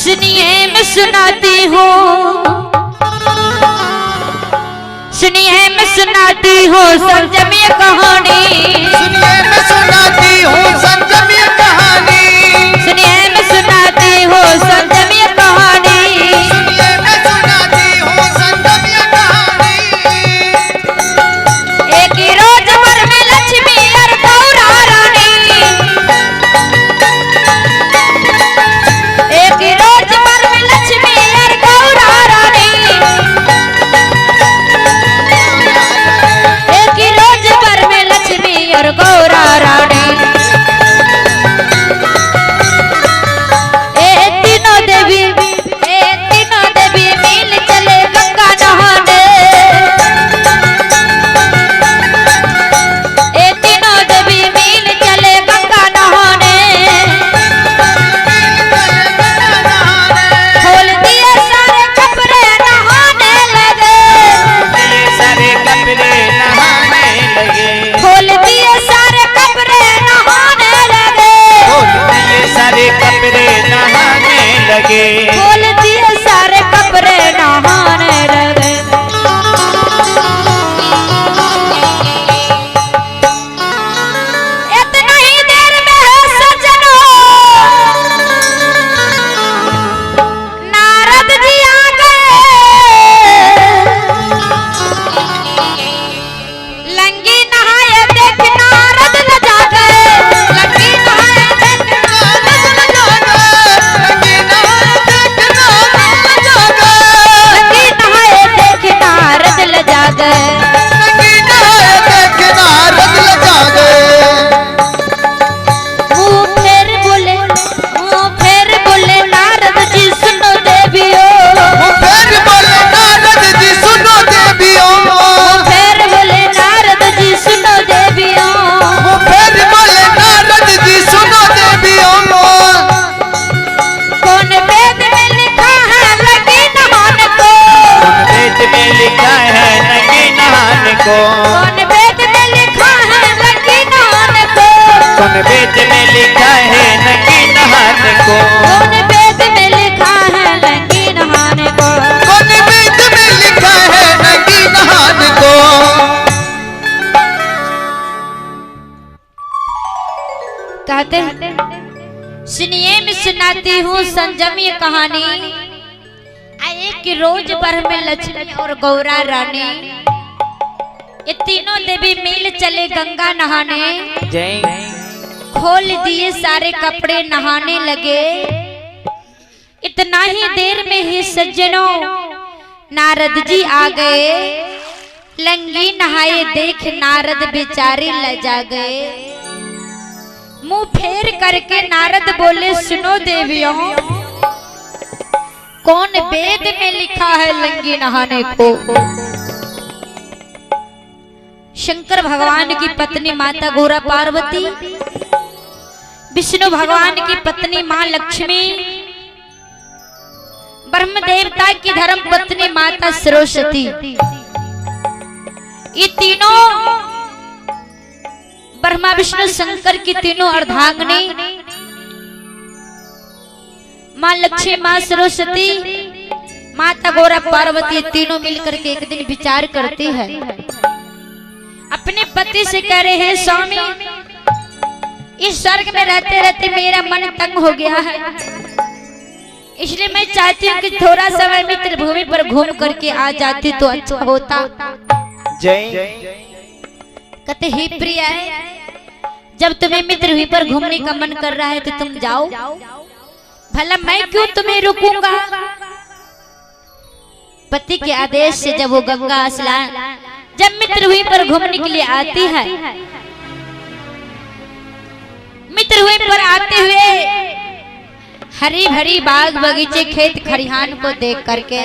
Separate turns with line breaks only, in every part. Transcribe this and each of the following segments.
सुनिए मैं सुनाती हूँ, सुनिए मैं सुनाती हूँ संजमी कहानी।
सुनिए मैं सुनाती हूँ संजमी कहानी।
सुनिए मैं सुनाती हूँ संजमी कहानी।
सुनिए मैं सुनाती हूँ संजमी कहानी।
एक ही रोज पर में लक्ष्मी और गौरा रानी, एक ही रोज पर में लक्ष्मी और गौरा रानी, एक ही रोज पर में लक्ष्मी और गौरा रानी। ए तीनों देवी मिल चले गंगा नहाने। ए तीनों देवी मिल चले गंगा नहाने। खोल दिए सारे कपड़े नहाने लगे,
सारे कपड़े नहाने लगे।
खोल दिए सारे कपड़े नहाने लगे,
खोल दिए सारे कपड़े नहाने लगे।
खोल दिए सारे कपड़े नहाने लगे। इतना ही देर में है सजनों, नारद जी आ गए। लंगी नहाए देख नारद लजा गए, लंगी नहाए देख नारद लजा गए, लंगी नहाए देख नारद लजा गए। मुंह फेर बोले नारद जी सुनो देवियों। मुंह फेर बोले नारद जी सुनो देवियों। कौन वेद में लिखा है लगी नहाने को,
वेद में लिखा है लगे नहाने को।
कौन वेद में लिखा है लगी नहाने को,
कौन वेद में लिखा है लगे नहाने को।
कौन वेद में लिखा है लगी नहाने को।
कौन वेद में लिखा है लगे नहाने को।
कहते हैं सुनिए मैं सुनाती हूँ संजमी कहानी। एक रोज भर में लक्ष्मी और गौरा रानी, ये तीनों देवी मिल चले गंगा नहाने।
जय
खोल दिए सारे कपड़े नहाने लगे। इतना ही देर में ही सज्जनों नारद जी आ गए। लंगी नहाए देख नारद बेचारे लजा गए। मुंह फेर करके नारद बोले सुनो देवियों, कौन वेद में लिखा है लंगी नहाने को। शंकर भगवान की पत्नी माता गौरा पार्वती, विष्णु भगवान की पत्नी मां लक्ष्मी, ब्रह्म देवता की धर्म पत्नी माता सरस्वती, ये तीनों ब्रह्मा विष्णु शंकर की तीनों अर्धांगिनी मां लक्ष्मी, मां सरस्वती, माता गौरा पार्वती तीनों मिलकर के एक दिन विचार करती है। अपने पति से कह रहे हैं स्वामी, इस स्वर्ग में रहते रहते मेरा मन तंग हो गया है, इसलिए मैं चाहती हूँ कि थोड़ा समय मित्र भूमि पर घूम करके आ जाती तो अच्छा होता।
जय
कहते ही प्रिय है, जब तुम्हें मित्र भूमि पर घूमने का मन कर रहा है तो तुम जाओ, भला मैं क्यों तुम्हें रुकूंगा। पति के आदेश से जब वो गंगा स्नान जब मित्र भूमि पर घूमने के लिए आती है, मित्र भूमि पर आते हुए हरी भरी बाग बगीचे खेत खरिहान को देख करके,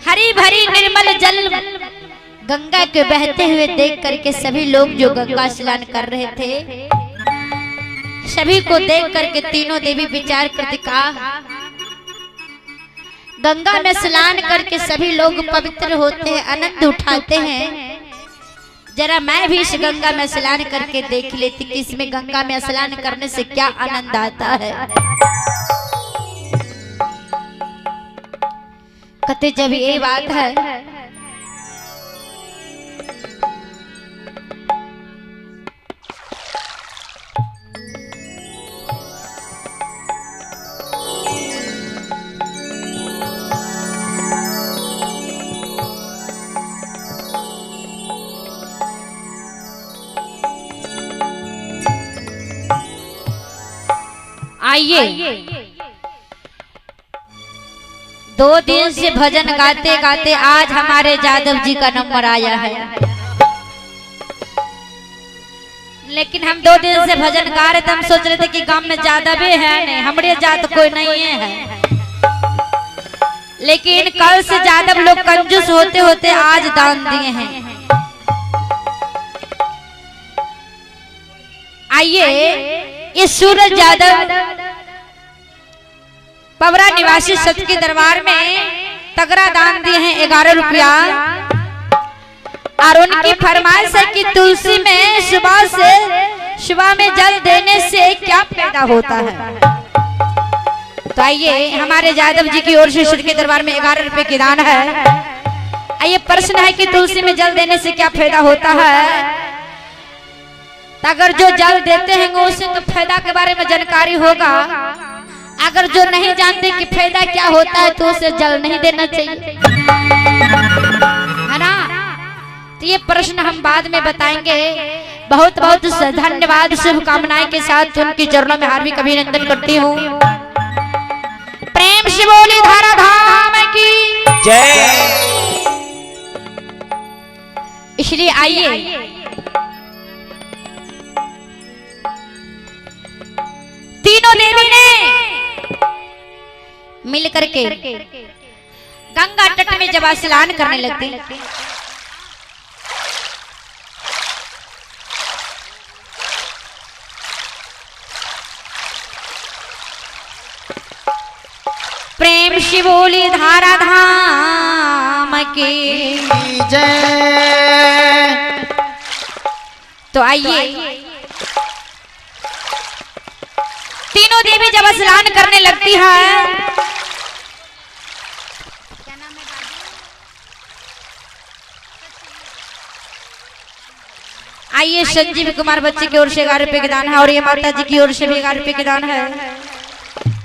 हरी भरी निर्मल जल गंगा के बहते हुए देख करके सभी लोग जो गंगा स्नान कर रहे थे, सभी को देख करके तीनों देवी विचार करते कहा, गंगा में स्नान करके सभी लोग पवित्र होते हैं, आनंद उठाते हैं, जरा मैं भी इस गंगा में स्नान करके देख लेती कि इसमें गंगा में स्नान करने से क्या आनंद आता है। कहते जब ये बात है आइए 2 दिन से भजन गाते गाते आज हमारे जादव जी का नंबर आया है। लेकिन हम 2 दिन से भजन गा रहे थे, हम सोच रहे थे कि गांव में जादव है नहीं, हमारे जात कोई नहीं है। लेकिन कल से जादव लोग कंजूस होते होते आज दान दिए हैं। आइए ये सूरज यादव पवरा निवासी सत के दरबार में तगड़ा दान दिए हैं 11 रुपया। और उनकी फरमाइश है कि तुलसी में सुबह में जल देने से क्या फायदा होता है। तो आइए हमारे यादव जी की ओर से सत के दरबार में 11 रुपए की दान है। आइए प्रश्न है कि तुलसी में जल देने से क्या फायदा होता है। अगर जो जल देते हैं उससे तो फायदा के बारे में जानकारी होगा। अगर जो नहीं जानते कि फायदा क्या होता है तो उसे जल नहीं देना चाहिए, है ना। तो ये प्रश्न हम बाद में बताएंगे। बहुत बहुत धन्यवाद, शुभकामनाएं के साथ उनके चरणों में हार्दिक अभिनंदन करती हूँ। प्रेम से बोली धारा धाम की
जय।
इसलिए आइए तीनों देवी ने मिल करके गंगा तट में जब स्नान करने लगती, प्रेम से बोली धारा धाम की
जय।
तो आइए तीनों देवी जब स्नान करने लगती है, आइए संजीव कुमार बच्चे की ओर से 11 रुपए के दान है और ये माता जी की ओर से भी 11 रुपए के दान है।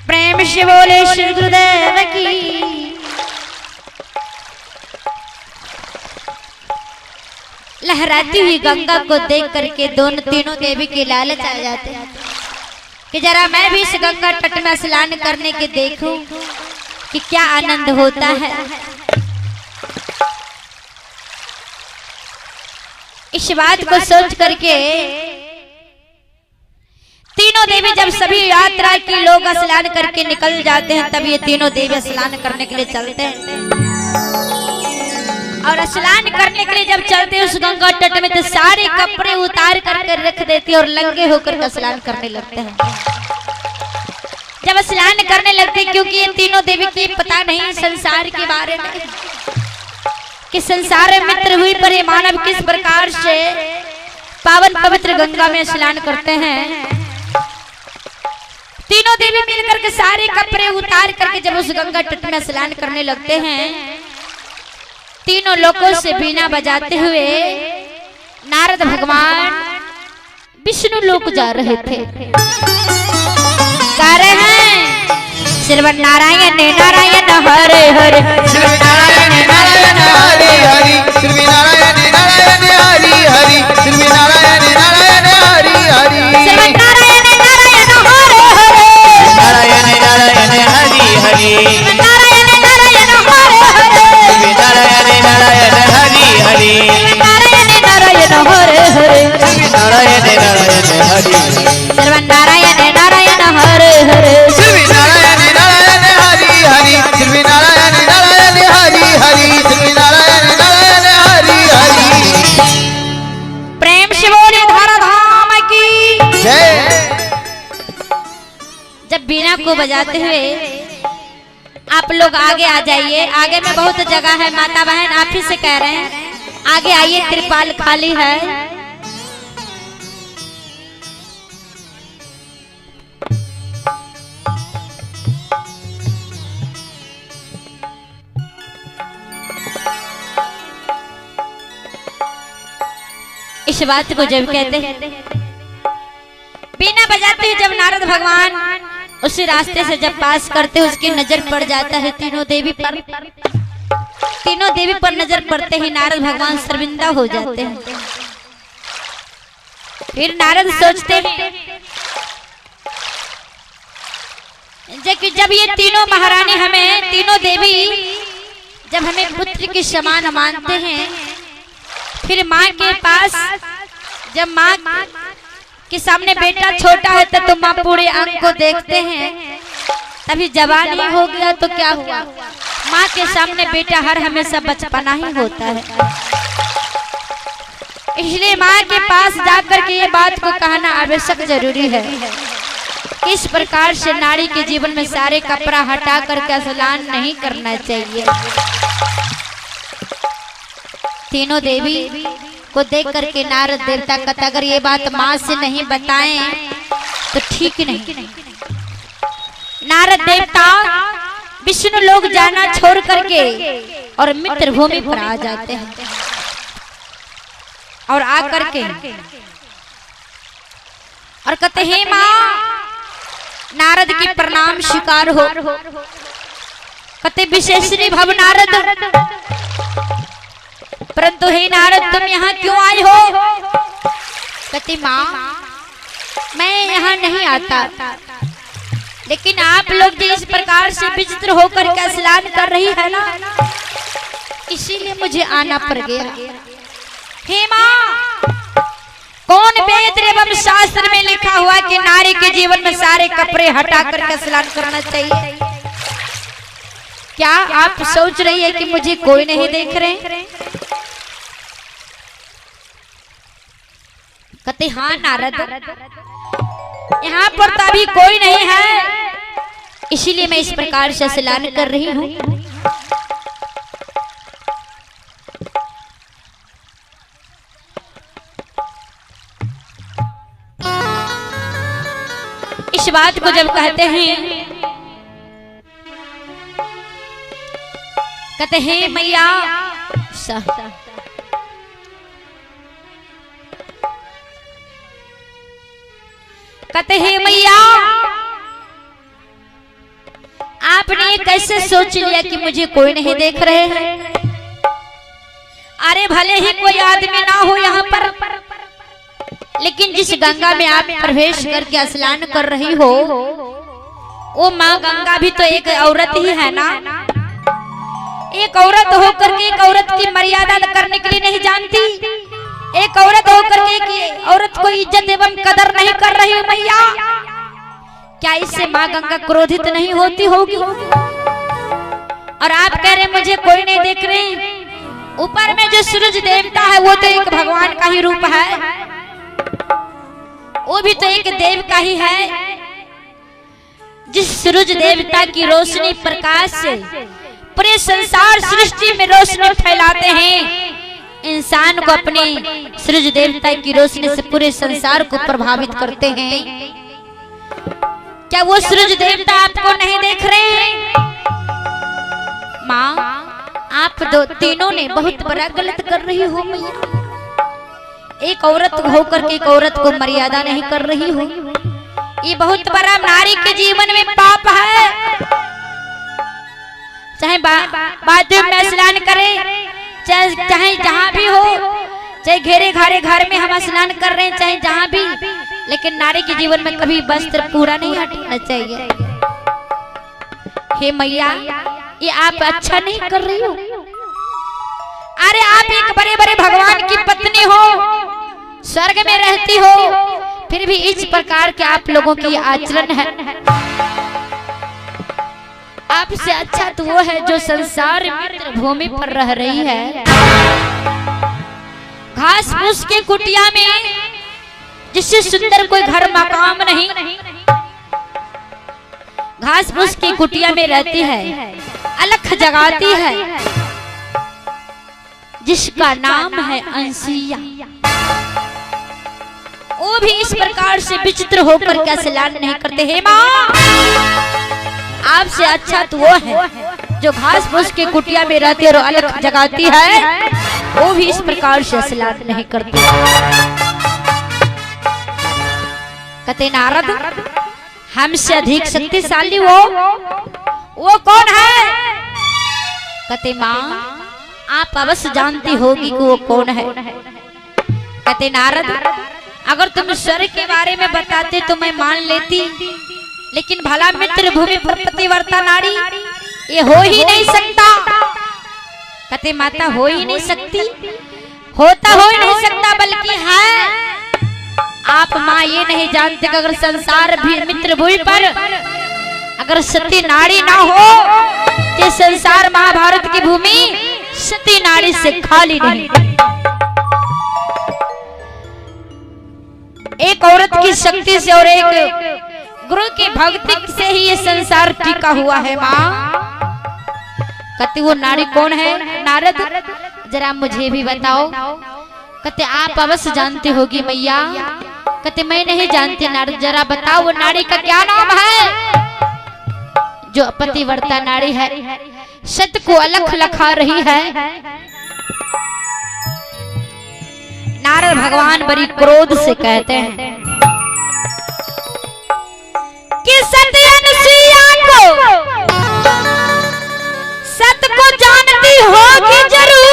प्रेम से बोले श्री गुरुदेव की। लहराती हुई गंगा को देख करके तीनों देवी के लालच आ जाते हैं कि जरा मैं भी इस गंगा तट में स्नान करने के देखूं कि क्या आनंद होता है। इस बात को सोच करके तीनों देवी जब सभी यात्रा के लोग स्नान करके निकल जाते हैं, तब ये तीनों देवी स्नान करने के लिए चलते हैं। और स्नान करने के लिए जब चलते हैं उस गंगा तट में, तो सारे कपड़े उतार करके रख देती है और लंगे होकर स्नान करने लगते हैं। जब स्नान करने लगते क्योंकि ये तीनों देवी की पता नहीं संसार के बारे में कि संसार में मित्र हुई पर मानव किस प्रकार से पावन पवित्र गंगा में स्नान करते हैं। तीनों देवी मिलकर के सारे कपड़े उतार करके जब उस गंगा तट में स्नान करने लगते हैं, तीनों लोकों से बीना बजाते हुए नारद भगवान विष्णु लोक जा रहे थे। गा रहे हैं श्रीमन नारायण नारायण हरे हरे,
श्री नारायण नारायण हरि हरि, श्री नारायण नारायण हरि हरि, श्री नारायण नारायण हरि हरि,
श्रीमन नारायण नारायण हरे हरे,
नारायण नारायण हरि हरि,
नारायण नारायण हरे हरे,
श्री नारायण नारायण हरि हरि,
नारायण नारायण हरे हरे,
श्री नारायण नारायण हरि,
श्रीमन नारायण नारायण हरे हरे,
श्री नारायण नारायण हरि हरि, श्री नारायण नारायण हरि हरि, श्री नारायण नारायण हरि हरि।
प्रेम से बोले धारा धाम की
जय।
जब बीना को बजाते हुए आप लोग आगे आ जाइए। आगे में बहुत जगह है, माता बहन आप ही से कह रहे हैं आगे आइए, त्रिपाल खाली है। इस बात को जब कहते हैं, बीना बजाते जब नारद भगवान उसी रास्ते से जब पास करते उसकी नजर पड़ जाता है तीनों देवी पर नजर पड़ते ही नारद भगवान शर्मिंदा हो जाते हैं। फिर नारद सोचते हैं कि जब ये तीनों महारानी हमें, तीनों देवी जब हमें पुत्र के समान मानते हैं, फिर माँ के पास जब माँ के सामने बेटा छोटा है तो माँ पूरे अंग को देखते हैं, तभी जवानी हो गया तो क्या हुआ, माँ के सामने बेटा हर हमेशा बचपना ही होता है। इसलिए माँ के पास जाकर के ये बात को कहना आवश्यक जरूरी है। इस प्रकार से नारी के जीवन में सारे कपड़ा हटा करके स्नान नहीं करना चाहिए। तीनों देवी को देख करके नारद देवता कहता, अगर ये बात माँ से नहीं बताएं तो ठीक नहीं। नारद देवता विष्णु लोग जाना छोड़ करके और मित्र भूमि पर आ जाते हैं और आकर के और कहते हैं, माँ नारद की प्रणाम स्वीकार हो। कहते विशेषणी भव नारद, परंतु हे नारद तुम यहाँ क्यों आए हो? कहते माँ मैं यहाँ नहीं आता, लेकिन आप लोग जो इस प्रकार से विचित्र होकर के स्नान कर रही है ना, इसीलिए मुझे आना पड़ गया। हे माँ, कौन वेद एवं शास्त्र में लिखा हुआ कि नारी के जीवन में सारे कपड़े हटा करके स्नान करना चाहिए? क्या आप सोच रही है कि मुझे कोई नहीं देख रहे? कहते हाँ नारद, यहाँ पर तो अभी कोई नहीं है, इसीलिए मैं इस प्रकार से स्नान कर रही हूँ। इस बात को जब कहते हैं, कहते हैं मैया कहते हैं मैया आपने कैसे सोच लिया कि मुझे कोई नहीं देख रहे हैं? अरे भले ही कोई आदमी ना हो यहाँ पर, लेकिन जिस गंगा में आप प्रवेश करके स्नान कर रही हो, वो माँ गंगा भी तो एक औरत ही है ना। एक औरत होकर के एक औरत की मर्यादा करने के लिए नहीं जानती, एक औरत होकर के औरत को इज्जत एवं कदर नहीं कर रही हो मैया, क्या इससे माँ गंगा क्रोधित नहीं होती होगी? और आप कह रहे मुझे कोई नहीं देख रहे। ऊपर में जो सूरज देवता है वो तो एक भगवान का ही रूप है, वो भी तो एक देव का ही है। जिस सूरज देवता की रोशनी प्रकाश से पूरे संसार सृष्टि में रोशनी फैलाते हैं, इंसान को अपने सूरज देवता की रोशनी से पूरे संसार को प्रभावित करते हैं। क्या वो सूरज देवता आपको नहीं देख रहे हैं? माँ आप दो तीनों ने बहुत बड़ा गलत कर रही हो मैया। एक औरत होकर के एक औरत को मर्यादा नहीं कर रही हो, ये बहुत बड़ा नारी के जीवन में पाप है। चाहे बाथरूम में स्नान करे, चाहे जहाँ भी हो, चाहे घेरे घारे घर में हम स्नान कर रहे हैं, चाहे जहाँ भी, लेकिन नारी के जीवन में कभी वस्त्र पूरा नहीं हटना चाहिए। हे मैया ये आप अच्छा नहीं कर रही हो। अरे आप एक बड़े बड़े भगवान की पत्नी हो, स्वर्ग में रहती हो, फिर भी इस प्रकार के आप लोगों की आचरण है। आपसे अच्छा तो वो है जो संसार मित्र भूमि पर रह रही है, घास फूस के कुटिया में, जिससे सुंदर कोई घर मकाम नहीं, घास फूस की कुटिया में रहती है, अलख जगाती है, जिसका नाम है अंसिया। वो भी इस प्रकार से विचित्र होकर क्या स्नान नहीं करते। हे माँ आपसे अच्छा तो वो है जो घास फूस के कुटिया में रहती है और अलख जगाती है, वो भी इस प्रकार से असलात नहीं करते। कहते नारद हमसे अधिक शक्तिशाली वो कौन है? कहते माँ आप अवश्य जानती होगी कि वो कौन है। कहते नारद अगर तुम स्वर्ग के बारे में बताते तो मैं मान लेती, लेकिन भला मित्र भूमि पर पतिव्रता नारी ये हो ही नहीं सकता। कहते माता हो ही नहीं सकती, होता हो ही नहीं सकता, बल्कि है। आप माँ ये नहीं जानते कि अगर संसार भी मित्र भूमि पर अगर सती नारी ना हो तो संसार महाभारत की भूमि सती नारी से खाली नहीं। एक औरत की शक्ति से और एक गुरु की भक्ति से ही ये संसार टिका हुआ है माँ। कहते वो नारी कौन है नारद, जरा मुझे भी बताओ। कहते आप अवश्य जानते होगी मैया। कहते मैं नहीं जानती नारद, जरा बताओ वो नारी का क्या नाम है जो पतिव्रता नारी है, सत्य को अलख लखा रही है। नारद भगवान बड़ी क्रोध से कहते हैं कि सत्य अनुसुईया को सत्य को जानती होगी जरूर।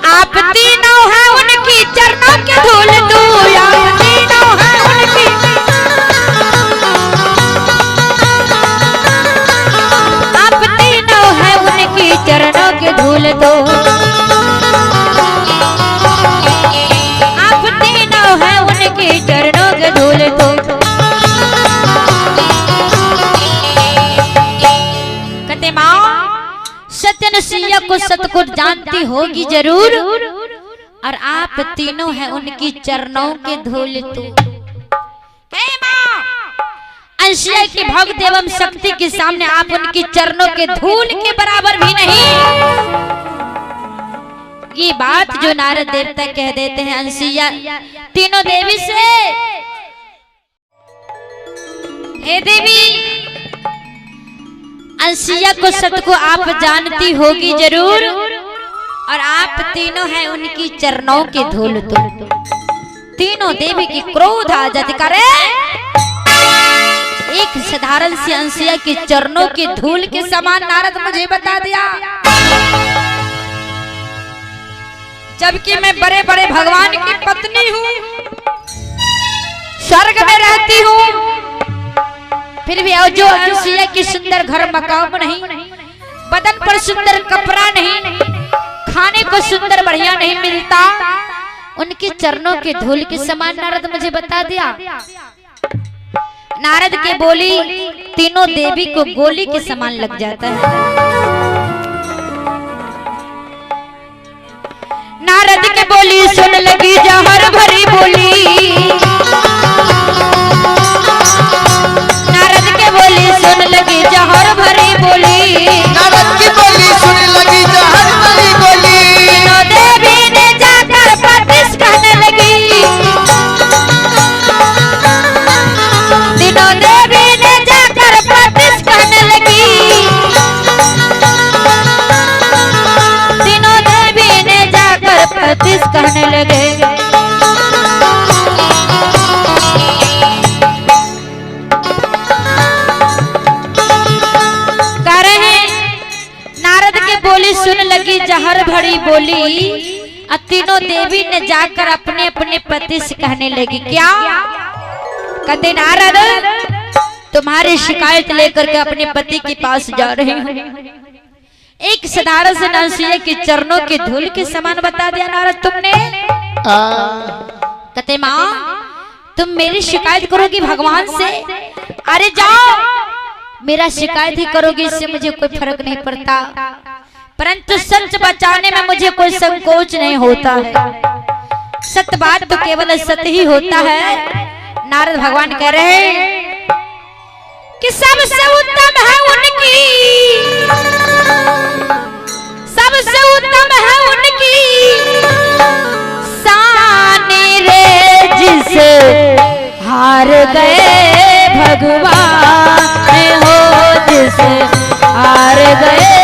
आप तीनों हैं उनकी चरणों के धूल दूर। आप तीनों हैं उनकी, आप तीनों हैं उनकी चरणों के धूल दूर। आप तीनों हैं उनकी चरणों के धूल दूर। कहते माँ सत्य अनुसुईया को सत्य को जानती होगी जरूर, और आप तीनों हैं उनकी चरणों के धूल तुम। अनुसुईया की भक्त एवं शक्ति के सामने आप उनकी चरणों के धूल के बराबर भी नहीं। ये बात जो नारद देवता कह देते हैं अनुसुईया तीनों देवी से, हे देवी अनुसुईया को सत्य को आप जानती होगी जरूर, और आप तीनों हैं उनकी चरणों के धूल तुम। तीनों देवी की क्रोध आ जाती, करे एक साधारण सी अनुसुईया के चरणों के धूल के समान नारद मुझे बता दिया, जबकि मैं बड़े बड़े भगवान की पत्नी हूँ, स्वर्ग में रहती हूँ, फिर भी जो अनुसुईया की सुंदर घर मकाम नहीं, बदन पर सुंदर कपड़ा नहीं, खाने को सुंदर बढ़िया नहीं मिलता, उनके चरणों के धूल के समान नारद मुझे बता दिया। नारद के बोली तीनों देवी को गोली के समान लग जाता है। नारद के बोली सुन लगी जहर भरी बोली। नारद के बोली सुन लगी जहर भरी बोली।
नारद की बोली सुन लगी जहर भरी बोली।
तीनों देवी ने जाकर प्रतिश कहने लगी। तीनों देवी ने जाकर प्रतिश कहने लगी। तीनों देवी ने जाकर प्रतिश कहने लगे। सुन लगी जहर भरी बोली, तीनों देवी ने जाकर अपने अपने पति से कहने लगी क्या? कहते नारद तुम्हारी शिकायत लेकर के अपने पति के पास जा रहे हैं। एक साधारण से अनुसुईया के चरणों के धूल के समान बता दिया नारद तुमने। कहते माँ तुम मेरी शिकायत करोगी भगवान से? अरे जाओ मेरा शिकायत ही करोगी, इससे मुझे कोई फर्क नहीं पड़ता, परंतु सच बचाने में मुझे कोई संकोच नहीं होता है। सत्य बात तो केवल सत्य ही होता है। नारद भगवान कह रहे हैं कि सबसे उत्तम है उनकी, सबसे उत्तम है उनकी शान रे जिसे हार गए भगवान हो, जिसे हार गए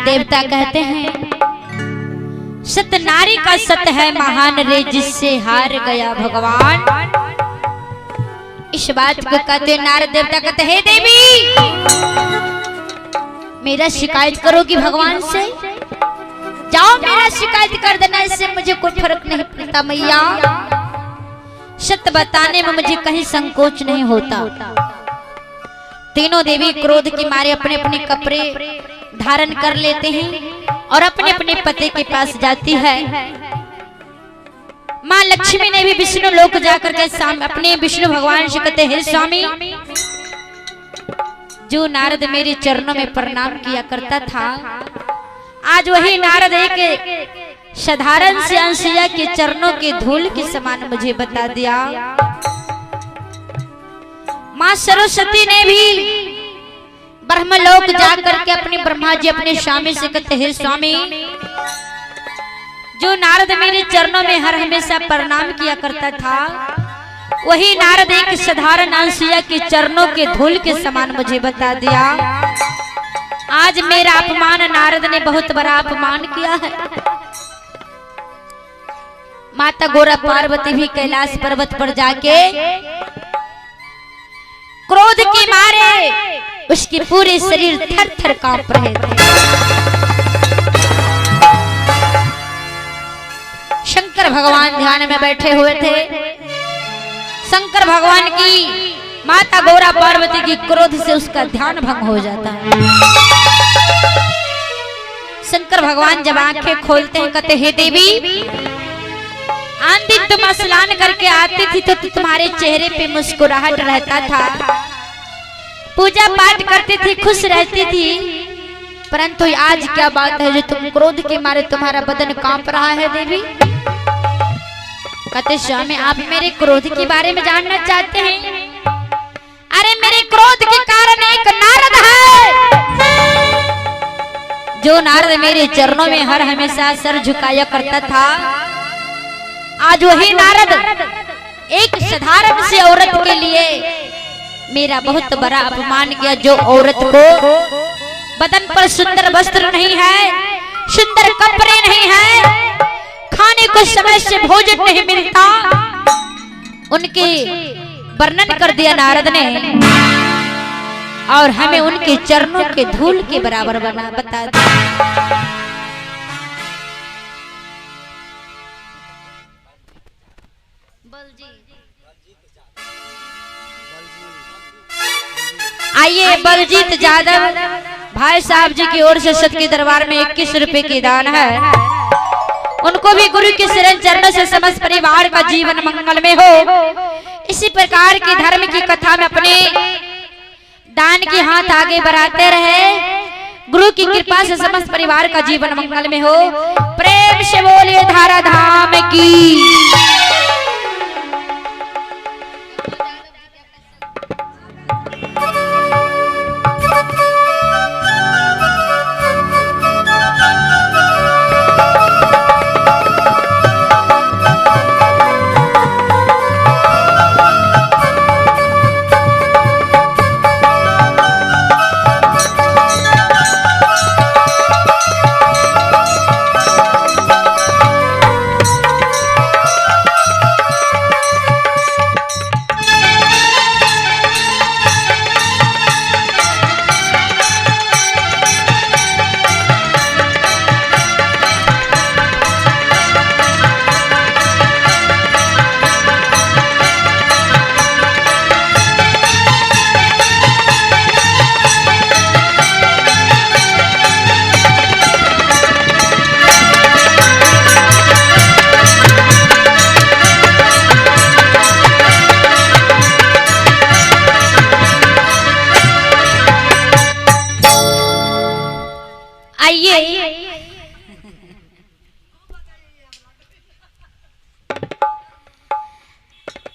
देवता कहते हैं सत नारी का सत है महान रे, जिससे हार गया भगवान। इस बात को कहते नारद देवता कहते हे देवी, मेरा शिकायत करोगी भगवान से? जाओ मेरा शिकायत कर देना, इससे मुझे कोई फर्क नहीं पड़ता मैया। सत्य बताने में मुझे कहीं संकोच नहीं होता। तीनों देवी क्रोध के मारे अपने अपने कपड़े धारण कर लेते हैं और अपने अपने पति के पास जाती है। माँ लक्ष्मी ने भी विष्णु लोक जाकर के अपने विष्णु भगवान से कहते हैं स्वामी, जो नारद मेरे चरणों में प्रणाम किया करता था, आज वही नारद एक साधारण से अंशिया के चरणों के धूल के समान मुझे बता दिया। माँ सरस्वती ने भी ब्रह्मलोक जाकर के अपने ब्रह्मा जी अपने स्वामी से कहते हैं स्वामी, जो नारद मेरे चरणों में हर हमेशा प्रणाम किया करता था, वही नारद एक साधारण अंशिया के चरणों के धूल के समान मुझे बता दिया। आज मेरा अपमान, नारद ने बहुत बड़ा अपमान किया है। माता गौरा पार्वती भी कैलाश पर्वत पर जाके क्रोध के मारे उसके पूरे शरीर थर थर कांप रहे थे। शंकर भगवान ध्यान में बैठे हुए थे। शंकर भगवान की माता गौरा पार्वती की क्रोध से उसका ध्यान भंग हो जाता है। शंकर भगवान जब आंखें खोलते हैं कहते हे देवी, आन दिन तुम स्नान करके आती थी तो तुम्हारे चेहरे पे मुस्कुराहट रहता था, पूजा पाठ करती थी, खुश रहती थी, परंतु आज क्या बात है जो तुम क्रोध के मारे तुम्हारा बदन कांप रहा है देवी? कहते स्वामी, आप मेरे क्रोध के बारे में जानना चाहते हैं? अरे मेरे क्रोध के कारण एक नारद है, जो नारद मेरे चरणों में हर हमेशा सर झुकाया करता था। आज वही नारद एक साधारण सी औरत के लिए मेरा बहुत बड़ा अपमान किया। जो औरत को बदन पर सुंदर वस्त्र नहीं है, सुंदर कपड़े नहीं है, खाने को समय से भोजन नहीं मिलता, उनके वर्णन कर दिया नारद ने और हमें उनके चरणों के धूल के बराबर बना बता दिया। आइए बलजीत यादव भाई साहब जी की ओर से सत के दरबार में 21 रुपए की दान है। उनको भी गुरु के शरण चरणों से समस्त परिवार का जीवन मंगल में हो। इसी प्रकार की धर्म की कथा में अपने दान के हाथ आगे बढ़ाते रहे। गुरु की कृपा से समस्त परिवार का जीवन मंगल में हो। प्रेम से बोलिए धारा धाम की।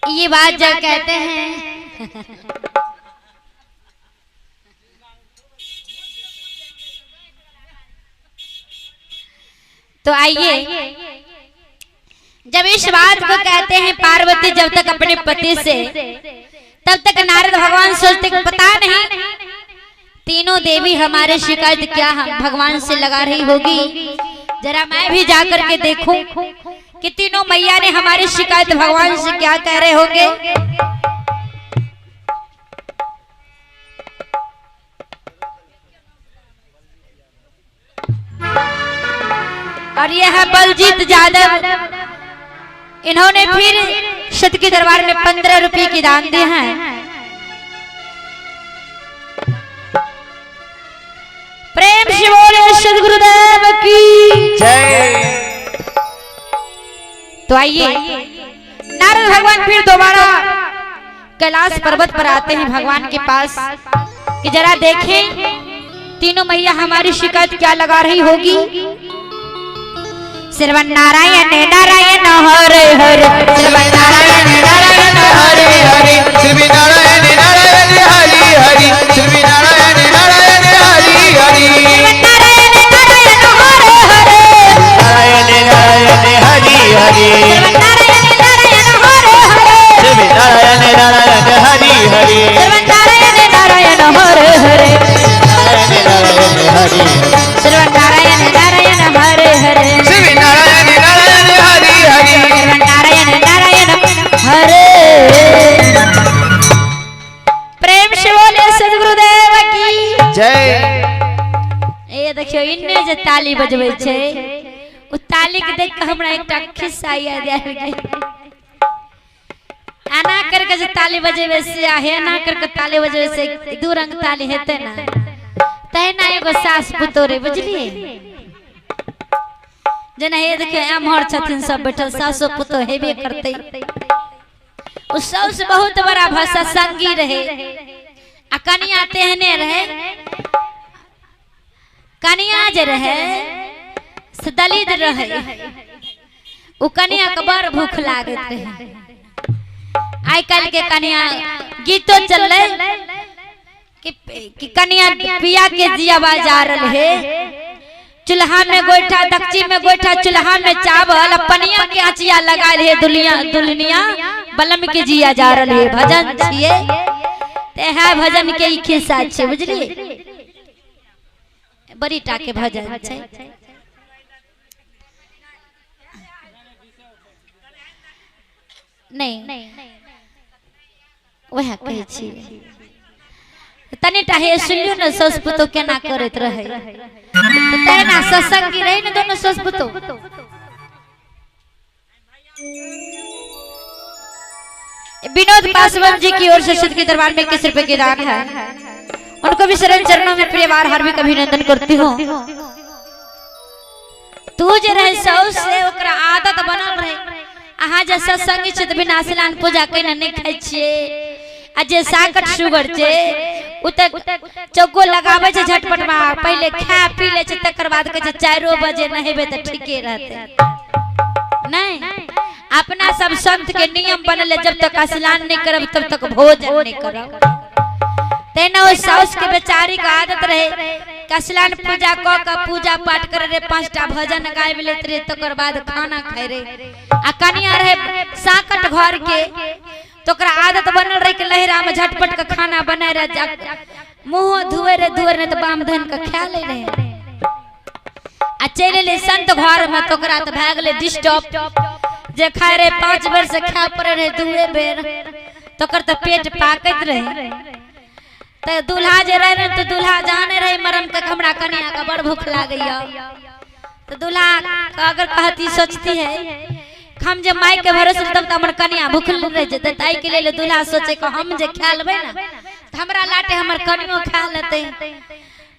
ये बात जब कहते हैं तो आइए, जब इस बात को कहते हैं पार्वती जब तक अपने पति से, तब तक नारद भगवान सोचते पता नहीं तीनों देवी हमारे शिकायत क्या हम भगवान से लगा रही होगी। जरा मैं भी जाकर के देखूं कि तीनों मैया ने हमारी शिकायत भगवान से क्या कह रहे होंगे। और यह है बलजीत यादव, इन्होंने फिर सत के दरबार में 15 रुपए की दान दिए हैं। प्रेम से बोले सद्गुरुदेव की
जय।
तो आइए नारद भगवान फिर दोबारा कैलाश पर्वत पर आते हैं भगवान के पास कि जरा देखें तीनों मैया हमारी शिकायत क्या लगा रही होगी। श्रवण नारायण नारायण हरे हरे, श्रवण नारायण नारायण हरे हरे,
श्री नारायण नारायण हरि हरि, श्री नारायण नारायण हरि हरि,
नारायण नारायण हरे हरे,
नारायण नारायण हरि हरि,
नारायण नारायण हरे हरे,
श्री नारायण नारायण हरि हरि,
नारायण नारायण हरे हरे,
नारायण नारायण हरि हरि,
नारायण नारायण हरे हरे,
श्री नारायण नारायण हरि हरि,
नारायण नारायण हरे। प्रेम से बोले सद्गुरुदेव की
जय।
ए देखियो इन्ने जे ताली बजबै छै उ ताली के देख के हमरा एकटा खिस्सा याद आबि गेल। आना करके जे ताली बजेबै से आहे ना करके ताली बजेबै से दू रंग ताली हेतै ना, तहिना एगो सास पुतोरे बुझलिए। जेना हे देखियो एम्हर छथिन सब बैठल, सासो पुतो हेबे करतै। उ सबसे बहुत बड़ा भाषा संगी रहे आ कनिया तेहने रहे। कनिया जे रहे से दलित रहे, उ कनिया के बड़ भूख लागत रहे। आइ काल्हि के कनिया गीतो चलले कि कनिया पिया के जियावा जा रहे, चूल्हा में गोइठा, दक्षी में गोइठा, चूल्हा में चावल, पनिया के आँचिया लगा रहे, दुल्हनिया बलम के जिया जा रहे। भजन छिए ते है, भजन के ई खिस्सा छै बुझलिए, बड़ी टा के भजन छै। नहीं वह कहै छी तनिटा हे सुनियो न सस पुतो केना करैत रहे, तो तेना सत्संगी रहे न दोनों सस पुतो। विनोद पासवान जी की ओर से सत के दरबार में 21 रुपए की दान है, उनको भी शरण चरणों में प्रिय बार हार्दिक अभिनंदन करती हूँ। तू जे रहे सौ से ओकरा आदत बनल रहे, अहाँ जे सत्संगी छै त बिना स्नान पूजा केना नहीं खाइ छिए। आ जे साकट शुगर छै उ त चौको लगाबै छै झटपट में, पहले खा पी ले छै, तकर बाद कहै छै 4 बजे नहेबे त ठीके रहते। नहीं, अपना सब संत के नियम बनले, जब तक स्नान नहीं करब तब तक भोजन नहीं करब। तेना ओ साउस के बेचारी का आदत रहे, स्नान पूजा क के पूजा पाठ करे रे, 5टा भजन गाइब लेत रे, तकर बाद खाना खाए रे। आ कनिया रहे साकट घर के, तो ओकरा आदत बनल रहे कि लहरा में झटपट के खाना बनाए रे, मुंह धुए रे त बाम धन के खा ले रे। आ चले ले संत घर में, तो ओकरा त भाग ले डिस्टर्ब, जे खाए रे 5 बेर से खा पड़े रहे 2 बेर, तो ओकर त पेट पाकत रहे। तो दूल्हा जे रहे तो दूल्हा जाने रहे मरम के हमरा कन्या का बड़ भूख लागैया, तो दूल्हा अगर कहती सोचती है हम जे माई के भरोसे तब हमर कन्या भूखल रह जेते, ताई के लिए दूल्हा सोचे कि हम जे खा लेबै ना त हमरा लाटे हमर कन्यो खा लेते।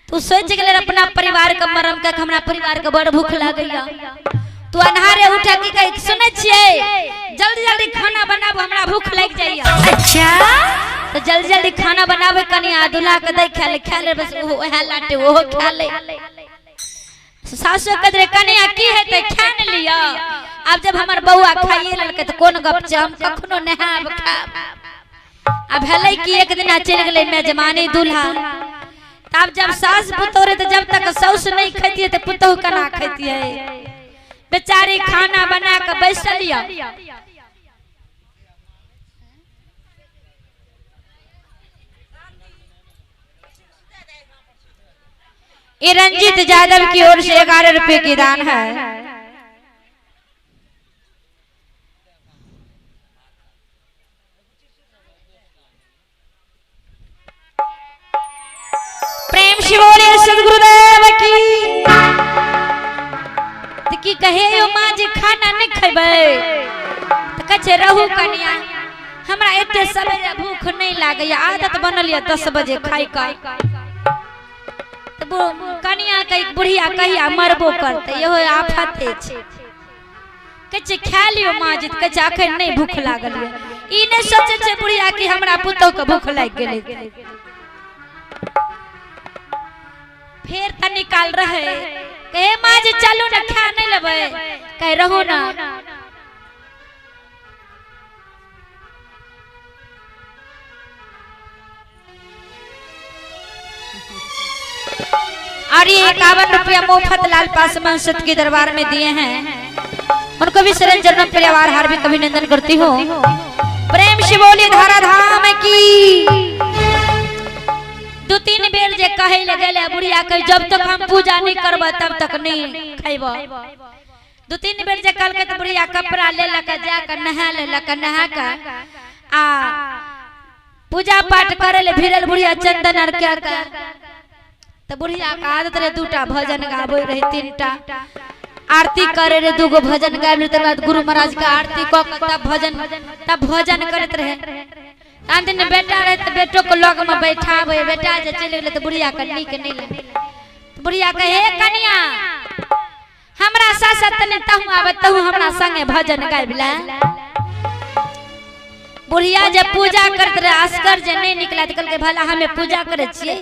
तू सोच गेले अपना परिवार के मरम के हमरा परिवार के बड़ भूख लागैया। तू अन्हारे उठा की कह सुनै छियै जल्दी जल्दी खाना बनाबो हमरा भूख लाग जाइया। अच्छा तो जल्दी जल्दी खाना बनाबे कन्या दूल्हा के दे खा ले बस ओहे लाटे ओहो खा ले। सासु कदरे कन्या की हेते खा न लिया। अब जब हमर बउआ खाइए ललके त कोन गप छ, हम कखनो नहाब खाब। अब हलै कि एक दिन चल गेले मेजमानी दूल्हा, तब जब सास पुतोरे तो जब तक सास नहीं खैती तो पुतोह कना खैती है। बेचारी खाना बना के बैठलिया, ये रंजीत यादव की ओर से 11 रुपए की दान है। प्रेम से बोलिए सदगुरुदेव की कहे यो माँ जी खाना नहीं खेबे तो कचे रहू कनिया हमरा एते सवेरे भूख नहीं लागे, आदत बनल है 10 बजे खाई का। तो कनिया कई बुढ़िया कहिया मरबो करते यो आफते छे। कचे खा लियो माँ जी, कचे अखन नहीं भूख लागल है। ई ने सोचे छे बुढ़िया कि हमरा पुतो के भूख लाग गेले। फिर त निकाल रहे कहे माँ जी चलू ना खा नहीं लेबे, कह रहो ना। और ये 51 रुपया मुफ्त लाल पासवान सत के दरबार में दिए हैं, उनको भी शरण चरण परिवार हार्दिक अभिनंदन करती हूँ। प्रेम से बोली धारा धाम की। 2-3 बेर जे कहे लगे बुढ़िया कह जब तक हम पूजा नहीं करब तब तक नहीं खेब। 2-3 बेर जे कल के तो बुढ़िया कपड़ा ले लके जाकर नहा ले लके नहा कर आ पूजा पाठ करे ले भिरल बुढ़िया चंदन और क्या कर। तो बुढ़िया का आदत रहे 2टा भजन गावे रहे, 3टा आरती करे रे, 2गो भजन गावे के बाद गुरु महाराज का आरती क तब भजन करत रहे। दिन बेटा रहे तो बेटो को लग में बैठावे, बेटा जे चले गेले तो बुढ़िया का नीक नहीं लगे। तो बुढ़िया कहे हे कन्या हमरा सासत ने तहु आवे तहु हमरा संगे भजन गाइबला। बुढ़िया जब पूजा करत रहे अस्कर जे नहीं निकला तो कल के भला हमें पूजा करे छिए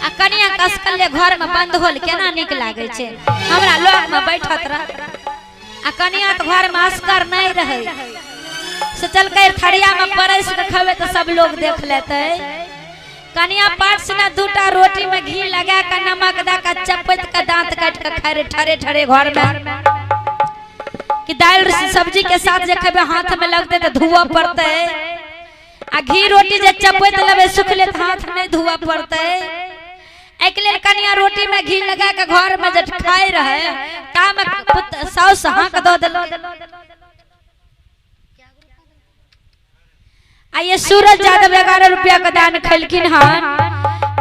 आ कन्या का अस्कर ले घर में बंद होल केना निक लागे छे, हमरा लोग में बैठत रह आ कन्या तो घर में अस्कर नहीं रहे। सोचल के थड़िया में परस के खावे तो सब लोग देख लेते। कन्या पाट से ना 2टा रोटी में घी लगा के नमक दा के चपत के दांत काट के खाए रे ठरे ठरे घर में कि दाल सब्जी के साथ जे खावे हाथ में लगते तो धुआं पड़ते आ घी रोटी जे चपत लेबे सुखले तो हाथ में धुआं पड़ते। एक लेल कन्या रोटी में घी लगा के घर में जे खाए रहे काम साउस हाथ दो देलो। आइए सूरज यादव 11 रुपया का दान खलकिन हन।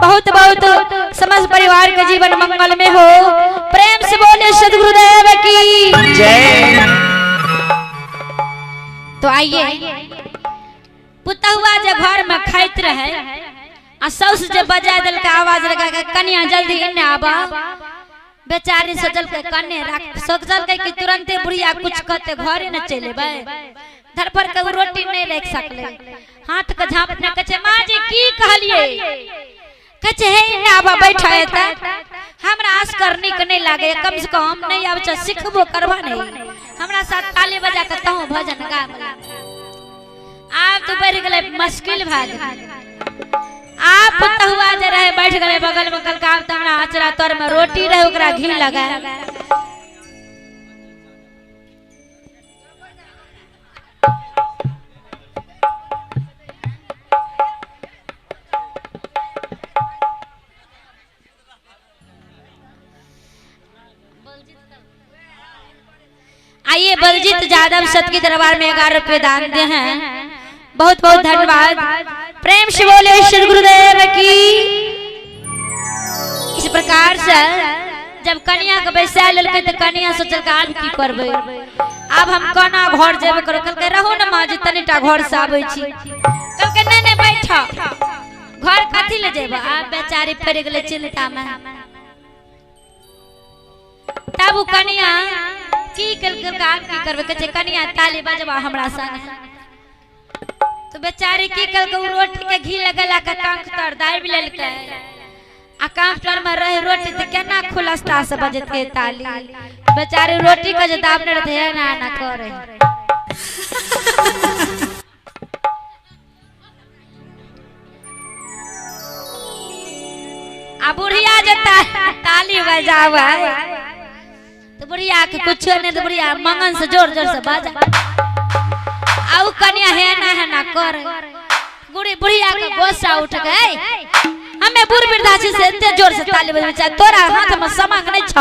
बहुत बहुत समस्त परिवार के जीवन मंगल में हो। प्रेम से बोले सदगुरुदेव की
जय।
तो आइए पुतहुआ जे घर में खाइत रहे आ सौस जे बजा दिल के आवाज लगा के कन्या जल्दी इन्ने आबा। बेचारी सोचल के कन्ने रख सोचल के कि तुरंते बुढ़िया कुछ कहते घरे न चलेबे, धर पर के रोटी नहीं रख सकले। हाथ के झापने कहे माँ जी की कहलिए, कहे हे इन्ने आबा बैठा है त हमरा अस्कर निक नहीं लागे, कम से कम नहीं आब छ सिखबो करबा नहीं, हमरा साथ ताली बजा के तहु भजन गाबला। आप तो बढ़ गले मुश्किल भाग आप पुतहुआ जे रहे बैठ गए बगल में कल का हमरा आचरा तोर में रोटी रहे ओकरा घी लगा। आइए बलजीत यादव सत के दरबार में 11 रुपए दान दे हैं, बहुत बहुत धन्यवाद। प्रेम से बोले श्री गुरुदेव की। इस प्रकार से जब कन्या के बैसा लेलके तो कन्या सोचल के आब की करबे, अब हम कोना घर जेबे करो। कल के रहो न माँ जी तनीटा घर से आबै छी। कल के नहीं बैठा घर कथी ले जेबे, आप बेचारी पड़ गेले चिंता में। तब कन्या की कल आप की करबे, कहे कन्या ताली बजबा हमरा संगे। तो बेचारी की कल के रोटी के घी लगला के कांटर दाब लेलके आ कांटर में रहे रोटी तो केना खुलस्ता से बजते ताली। बेचारी रोटी के जे दाबने रहते ना ना करे। आ बुढ़िया जे ताली बजावे तो बुढ़िया के कुछ नहीं, तो बुढ़िया मंगन से जोर जोर से बजा आउ कन्या है ना कर। बुढ़िया का गोसा उठ गए, हम हमें बूढ़ वृद्धाची से इतने जोर से ताली बजबै छै तोरा हाथ में समांग नहीं छ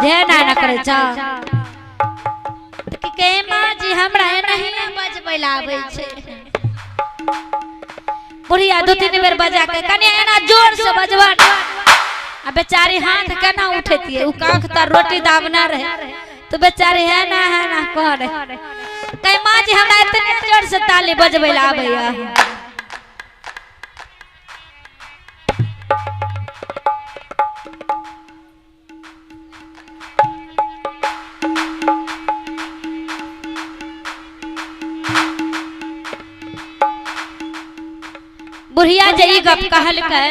जे ना करे छ कि के मां जी हमरा नहीं बजबै ला आबै छै बुढ़िया 2-3 बेर बजा के कने एना जोर से बजवा आ बेचारी हाथ केना उठेतिए उ काख त रोटी दाबना रहे तो बेचारी है ना कह रहे कहे मां जी हमरा इतने जोर से ताली बजबै ला आबैया बुढ़िया जे ई गप कहलकै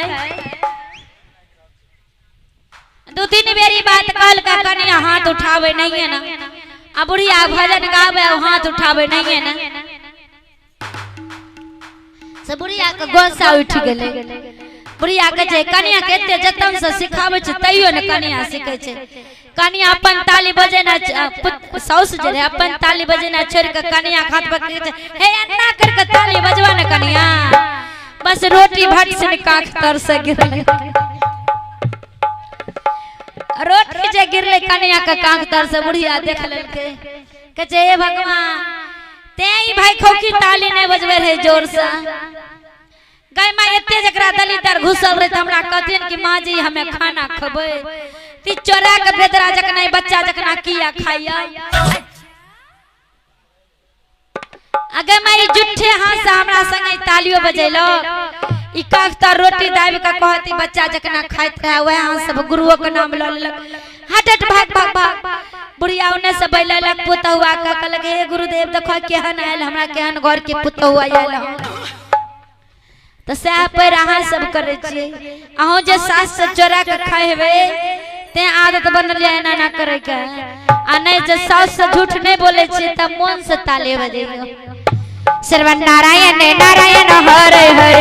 2-3 बेरी बात कहलकै कनिया हाथ उठावे नहीं है ना आ बुढ़िया भजन गावे हाथ उठावे नहीं है ना से बुढ़िया के गोसा उठ गेले बुढ़िया के जे कनिया के एते जतन से सिखावे छै तइयो ने कनिया सिखे छै कनिया अपन ताली बजेना साउस जे रहे अपन ताली बजेना छोड़ के कनिया हाथ पकड़ के हे अन्ना करके ताली बजवा ना कनिया बस रोटी भट से काख तर से गिरले रोटी जे गिरले कन्या के काख तर से बुढ़िया देख लेलके कहे हे भगवान ते ई भाई खोखी ताली नहीं बजवे रहे जोर से गई मां एते जकरा दलितर घुसल रहे त हमरा कहथिन कि मां जी हमें खाना खबै ती चोरा के बेदरा जकना बच्चा जकना किया खाइया अगर मैं जुठे हाथ से हमरा संगे तालियो बजेलो ई काख त रोटी दाबि के कहती बच्चा जकना खाइत रहे वह हाथ सब गुरुओं के नाम ल लेलक हटट भाग भाग भाग बुढ़िया उन्ने से बैललक पुतहुआ का कहलक हे गुरुदेव देखो केहन आयल हमरा केहन घर के पुतहुआ आयल त सह पर अहाँ सब करे छी अहो जे सास से चोरा के खाए हेबे ते आदत बनल है ना करे के आ नहीं जे सास से झूठ नहीं बोले छी त मन से ताली बजेयो सर्व नारायण नारायण हरे हरे